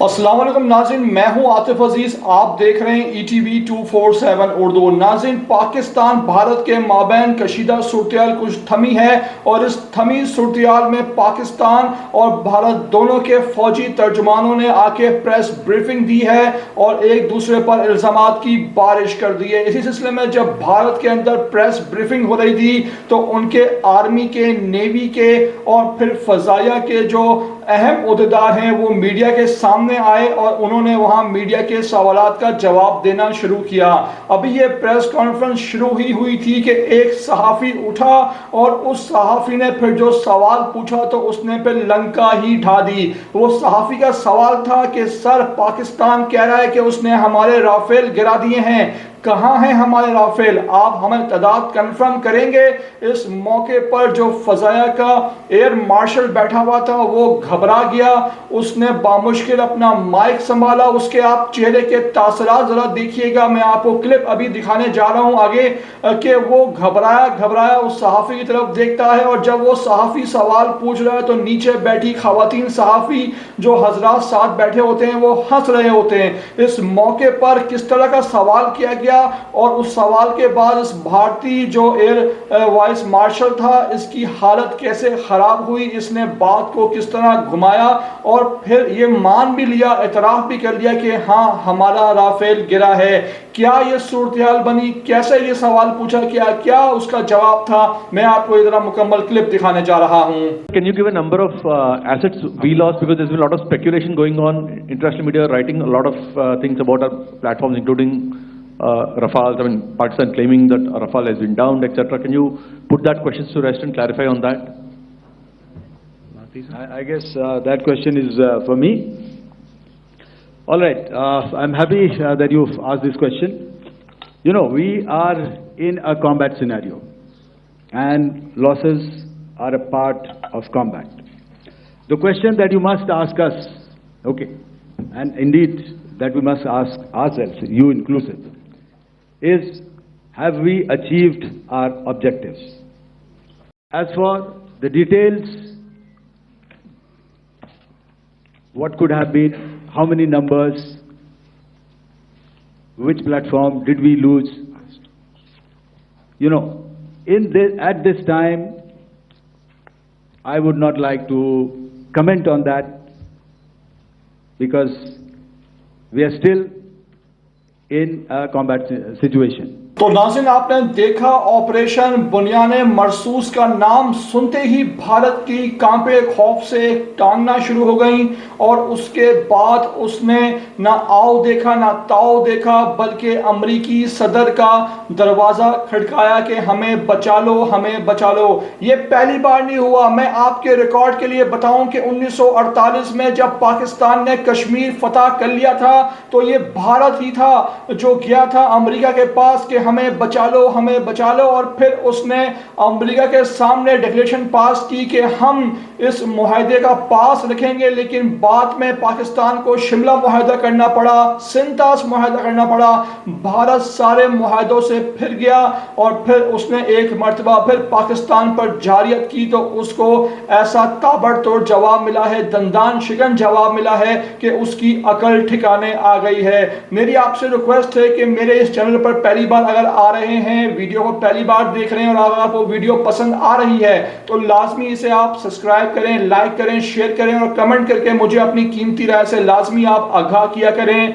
السلام علیکم ناظرین، میں ہوں عاطف عزیز، آپ دیکھ رہے ہیں ای ٹی وی 247 اردو۔ ناظرین، پاکستان بھارت کے مابین کشیدہ صورتحال کچھ تھمی ہے، اور اس تھمی صورتحال میں پاکستان اور بھارت دونوں کے فوجی ترجمانوں نے آ کے پریس بریفنگ دی ہے اور ایک دوسرے پر الزامات کی بارش کر دی ہے۔ اسی سلسلے میں جب بھارت کے اندر پریس بریفنگ ہو رہی تھی تو ان کے آرمی کے، نیوی کے اور پھر فضائیہ کے جو اہم عہدیدار ہیں وہ میڈیا کے سامنے آئے اور انہوں نے وہاں میڈیا کے سوالات کا جواب دینا شروع کیا۔ ابھی یہ پریس کانفرنس شروع ہی ہوئی تھی کہ ایک صحافی اٹھا اور اس صحافی نے پھر جو سوال پوچھا تو اس نے پھر لنکا ہی ڈھا دی۔ وہ صحافی کا سوال تھا کہ سر، پاکستان کہہ رہا ہے کہ اس نے ہمارے رافیل گرا دیے ہیں، کہاں ہیں ہمارے رافیل؟ آپ ہمیں تعداد کنفرم کریں گے؟ اس موقع پر جو فضائیہ کا ایئر مارشل بیٹھا ہوا تھا وہ گھبرا گیا، اس نے بامشکل اپنا مائک سنبھالا۔ اس کے آپ چہرے کے تاثرات ذرا دیکھیے گا، میں آپ کو کلپ ابھی دکھانے جا رہا ہوں آگے، کہ وہ گھبرایا اس صحافی کی طرف دیکھتا ہے، اور جب وہ صحافی سوال پوچھ رہا ہے تو نیچے بیٹھی خواتین صحافی جو حضرات ساتھ بیٹھے ہوتے ہیں وہ ہنس رہے ہوتے ہیں۔ اس موقع پر کس طرح کا سوال کیا گیا اور اس سوال کے بعد اس بھارتی جو ایئر وائس مارشل تھا اس کی حالت کیسے خراب ہوئی، اس نے بات کو کس طرح گھمایا اور پھر یہ مان بھی لیا، اعتراف بھی کر لیا کہ ہاں ہمارا رافیل گرا ہے۔ کیا یہ صورتحال بنی، کیسے یہ سوال پوچھا گیا، کیا اس کا جواب تھا، میں آپ کو ادھر مکمل کلپ دکھانے جا رہا ہوں۔ Can you give a number of assets we lost, because there's been a lot of speculation going on, international media writing a lot of things about our platforms, including Rafale. I mean, Pakistan claiming that Rafale has been downed, etc. Can you put that question to rest and clarify on that? I guess that question is for me. All right, I'm happy that you've asked this question. You know, we are in a combat scenario, and losses are a part of combat. The question that you must ask us, okay, and indeed that we must ask ourselves, you inclusive, is have we achieved our objectives? As for the details, what could have been, how many numbers, which platform did we lose? You know, at this time, I would not like to comment on that because we are still in a combat situation. تو ناظرین، آپ نے دیکھا operation بنیان مرصوص کا نام سنتے ہی بھارت کی کانپے خوف سے ٹانگنا شروع ہو گئیں، اور اس کے بعد اس نے نہ آؤ دیکھا نہ تاؤ دیکھا، بلکہ امریکی صدر کا دروازہ کھڑکایا کہ ہمیں بچا لو، ہمیں بچا لو۔ یہ پہلی بار نہیں ہوا، میں آپ کے ریکارڈ کے لیے بتاؤں کہ 1948 میں جب پاکستان نے کشمیر فتح کر لیا تھا تو یہ بھارت ہی تھا جو گیا تھا امریکہ کے پاس کہ ہمیں بچا لو، ہمیں بچا لو، اور پھر اس نے امریکہ کے سامنے ڈکلیریشن پاس کی کہ ہم اس معاہدے کا پاس رکھیں گے، لیکن بعد میں پاکستان کو شملہ معاہدہ کرنا پڑا، سنتاس معاہدہ کرنا پڑا۔ بھارت سارے معاہدوں سے پھر گیا اور پھر اس نے ایک مرتبہ پھر پاکستان پر جارحیت کی تو اس کو ایسا تابڑ توڑ جواب ملا ہے، دندان شکن جواب ملا ہے کہ اس کی عقل ٹھکانے آ گئی ہے۔ میری آپ سے ریکویسٹ ہے کہ میرے اس چینل پر پہلی بار اگر آ رہے ہیں، ویڈیو کو پہلی بار دیکھ رہے ہیں اور اگر آپ کو ویڈیو پسند آ رہی ہے تو لازمی اسے آپ سبسکرائب کریں، لائک کریں، شیئر کریں اور کمنٹ کر کے مجھے اپنی قیمتی رائے سے لازمی آپ آگاہ کیا کریں۔